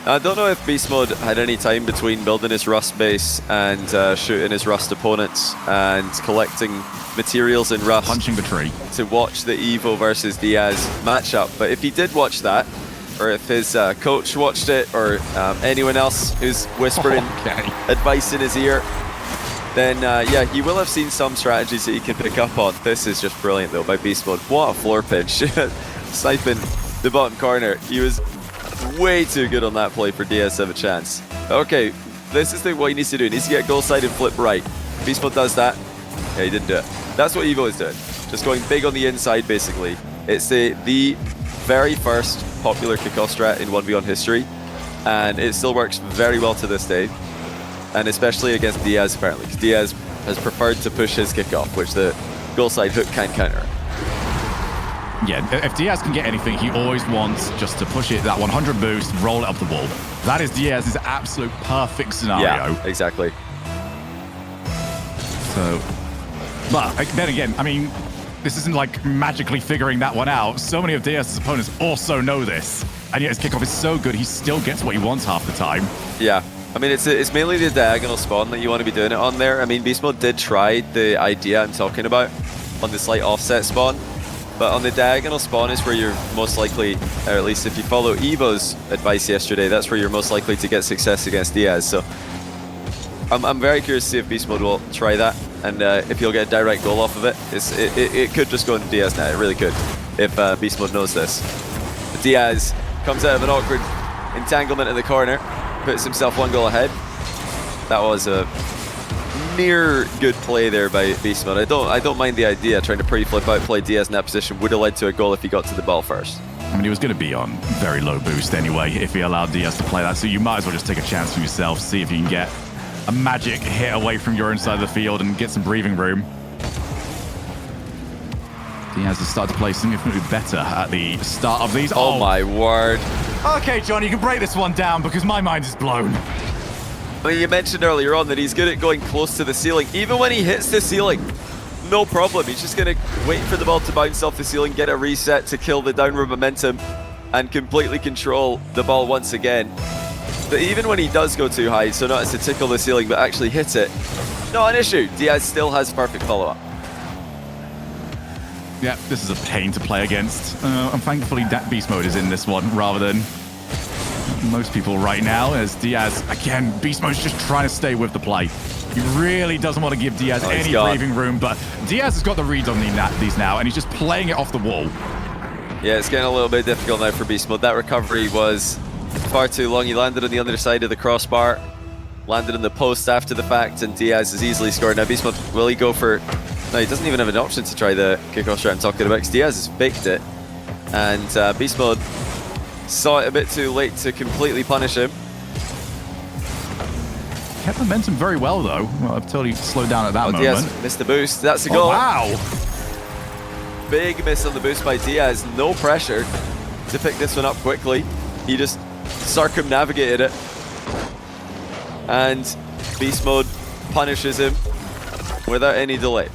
I don't know if BeastMode had any time between building his Rust base and shooting his Rust opponents and collecting materials in Rust. Punching the tree. To watch the Evoh versus Diaz matchup. But if he did watch that, or if his coach watched it, or anyone else who's whispering advice in his ear, then yeah, he will have seen some strategies that he can pick up on. This is just brilliant though by BeastMode. What a floor pinch. Sniping the bottom corner. He was way too good on that play for Diaz to have a chance. Okay, this is what he needs to do. He needs to get goal side and flip right. BeastMode does that. Yeah, he didn't do it. That's what Evoh is doing. Just going big on the inside, basically. It's the very first popular kickoff strat in 1v1 history, and it still works very well to this day, and especially against Diaz, apparently, because Diaz has preferred to push his kickoff, which the goal side hook can counter. Yeah, if Diaz can get anything, he always wants just to push it, that 100 boost, roll it up the wall. That is Diaz's absolute perfect scenario. Yeah, exactly. So, but then again, I mean, this isn't like magically figuring that one out. So many of Diaz's opponents also know this, and yet his kickoff is so good, he still gets what he wants half the time. Yeah, I mean, it's mainly the diagonal spawn that you want to be doing it on there. I mean, BeastMode did try the idea I'm talking about on the slight offset spawn, but on the diagonal spawn is where you're most likely, or at least if you follow Evo's advice yesterday, that's where you're most likely to get success against Diaz. So I'm very curious to see if BeastMode will try that, and if he'll get a direct goal off of it. It could just go into Diaz now, it really could, if BeastMode knows this. But Diaz comes out of an awkward entanglement in the corner, puts himself 1 goal ahead. That was a near good play there by BeastMode. I don't mind the idea, trying to pre-flip out play Diaz in that position would have led to a goal if he got to the ball first. I mean, he was going to be on very low boost anyway if he allowed Diaz to play that, so you might as well just take a chance for yourself, see if you can get a magic hit away from your inside of the field and get some breathing room. Diaz has started to play significantly better at the start of these. Oh my word. Okay, John, you can break this one down because my mind is blown. I mean, you mentioned earlier on that he's good at going close to the ceiling. Even when he hits the ceiling, no problem. He's just going to wait for the ball to bounce off the ceiling, get a reset to kill the downward momentum, and completely control the ball once again. But even when he does go too high, so not to tickle the ceiling, but actually hit it, not an issue. Diaz still has perfect follow-up. Yeah, this is a pain to play against. And thankfully, Beast Mode is in this one rather than most people right now, as Diaz, again, Beast Mode's just trying to stay with the play. He really doesn't want to give Diaz any breathing room, but Diaz has got the reads on these now, and he's just playing it off the wall. Yeah, it's getting a little bit difficult now for Beast Mode. That recovery was far too long. He landed on the other side of the crossbar, landed in the post after the fact, and Diaz has easily scored. Now, Beast Mode, will he go for... No, he doesn't even have an option to try the kickoff strat I'm talking about, because Diaz has faked it, and Beast Mode saw it a bit too late to completely punish him. Kept momentum very well, though. Well, I've totally slowed down at that moment. Diaz missed the boost. That's a goal. Oh, wow. Big miss on the boost by Diaz. No pressure to pick this one up quickly. He just circumnavigated it. And Beast Mode punishes him without any delay.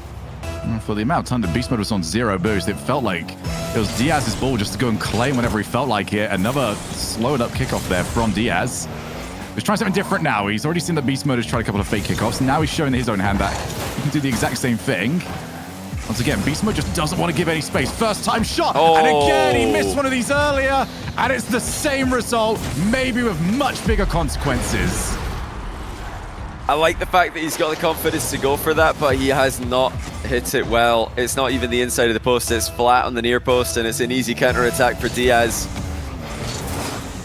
For the amount of time that Beast Mode was on 0 boost, it felt like it was Diaz's ball just to go and claim whenever he felt like it. Another slowed up kickoff there from Diaz. He's trying something different now. He's already seen that Beast Mode has tried a couple of fake kickoffs. Now he's showing his own hand that he can do the exact same thing. Once again, Beast Mode just doesn't want to give any space. First time shot. Oh. And again, he missed one of these earlier. And it's the same result, maybe with much bigger consequences. I like the fact that he's got the confidence to go for that, but he has not hit it well. It's not even the inside of the post. It's flat on the near post, and it's an easy counter-attack for Diaz.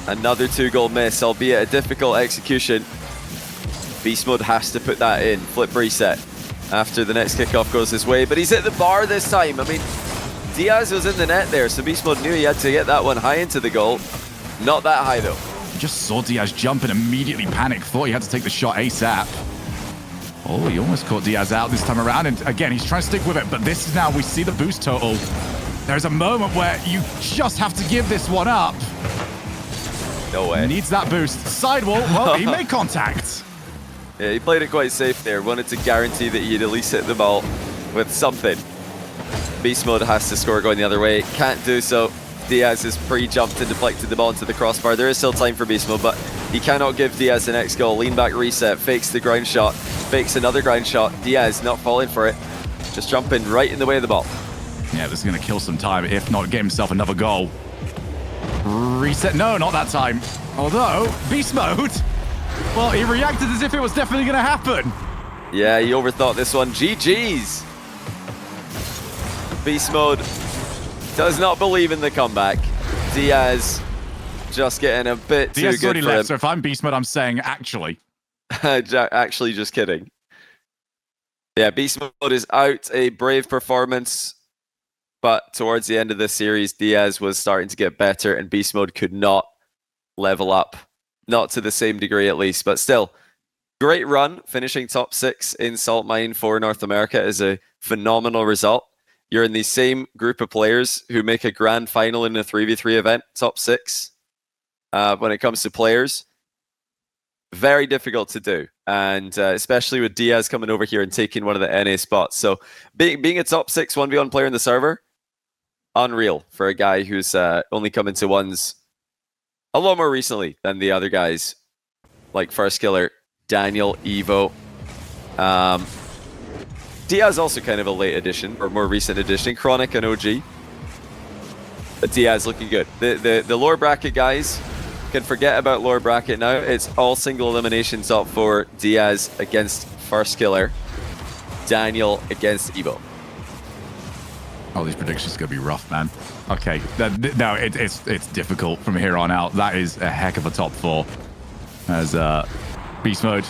Another 2-goal miss, albeit a difficult execution. Beast Mode has to put that in. Flip reset after the next kickoff goes his way, but he's hit the bar this time. I mean, Diaz was in the net there, so Beast Mode knew he had to get that one high into the goal. Not that high, though. Just saw Diaz jump and immediately panicked. Thought he had to take the shot ASAP. Oh, he almost caught Diaz out this time around. And again, he's trying to stick with it. But this is now, we see the boost total. There's a moment where you just have to give this one up. No way. Needs that boost. Sidewall. Well, he made contact. Yeah, he played it quite safe there. Wanted to guarantee that he'd at least hit the ball with something. Beast Mode has to score going the other way. Can't do so. Diaz has pre-jumped and deflected the ball into the crossbar. There is still time for Beast Mode, but he cannot give Diaz the next goal. Lean back reset, fakes the ground shot, fakes another ground shot. Diaz not falling for it, just jumping right in the way of the ball. Yeah, this is going to kill some time, if not get himself another goal. Reset, no, not that time. Although, Beast Mode, well, he reacted as if it was definitely going to happen. Yeah, he overthought this one. GG's. Beast Mode does not believe in the comeback. Diaz just getting a bit Diaz too good already for left, him. so if I'm Beast Mode, I'm saying actually. Actually, just kidding. Yeah, Beast Mode is out. A brave performance. But towards the end of this series, Diaz was starting to get better, and Beast Mode could not level up. Not to the same degree, at least. But still, great run. Finishing top 6 in Salt Mine for North America is a phenomenal result. You're in the same group of players who make a grand final in a 3v3 event, top 6. When it comes to players, very difficult to do. And especially with Diaz coming over here and taking one of the NA spots. So being a top 6 1v1 player in the server, unreal for a guy who's only come into ones a lot more recently than the other guys, like Firstkiller, Daniel, Evoh. Diaz also kind of a late addition, or more recent addition, Chronic and OG. But Diaz looking good. The lower bracket guys can forget about lower bracket now. It's all single eliminations up for Diaz against Firstkiller, Daniel against Evoh. Oh, these predictions are going to be rough, man. Okay, no, it's difficult from here on out. That is a heck of a top 4. As Beast Mode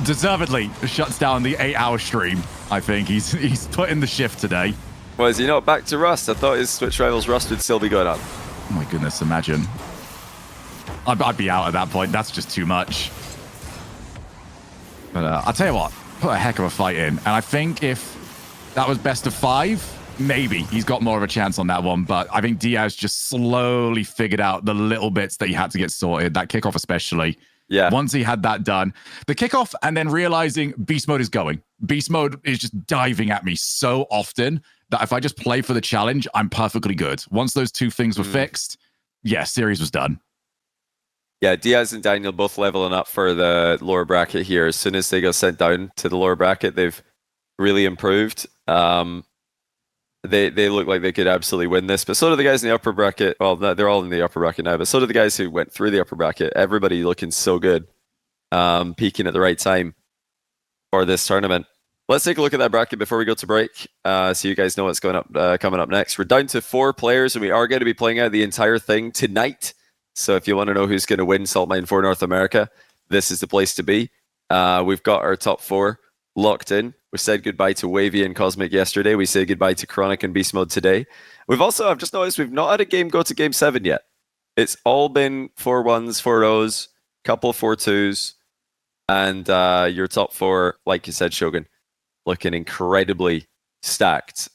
deservedly shuts down the 8-hour stream. I think he's put in the shift today. Well, is he not back to Rust? I thought his Switch Rivals Rust would still be going on. Oh my goodness, imagine. I'd be out at that point. That's just too much. But I'll tell you what, put a heck of a fight in. And I think if that was best of 5, maybe he's got more of a chance on that one. But I think Diaz just slowly figured out the little bits that he had to get sorted. That kickoff especially. Yeah. Once he had that done, the kickoff, and then realizing Beast Mode is going. Beast Mode is just diving at me so often that if I just play for the challenge, I'm perfectly good. Once those two things were fixed, yeah, series was done. Yeah, Diaz and Daniel both leveling up for the lower bracket here. As soon as they got sent down to the lower bracket, they've really improved. They look like they could absolutely win this, but so do the guys in the upper bracket. Well, they're all in the upper bracket now, but so do the guys who went through the upper bracket. Everybody looking so good, peaking at the right time for this tournament. Let's take a look at that bracket before we go to break, so you guys know what's coming up next. We're down to 4 players, and we are going to be playing out the entire thing tonight. So if you want to know who's going to win Salt Mine 4 North America, this is the place to be. We've got our top 4 locked in. We said goodbye to Wahvey and Cosmic yesterday. We say goodbye to Chronic and BeastMode today. I've just noticed we've not had a game go to game 7 yet. It's all been 4-1s, 4-0s, couple 4-2s, and your top 4, like you said, Shogun, looking incredibly stacked.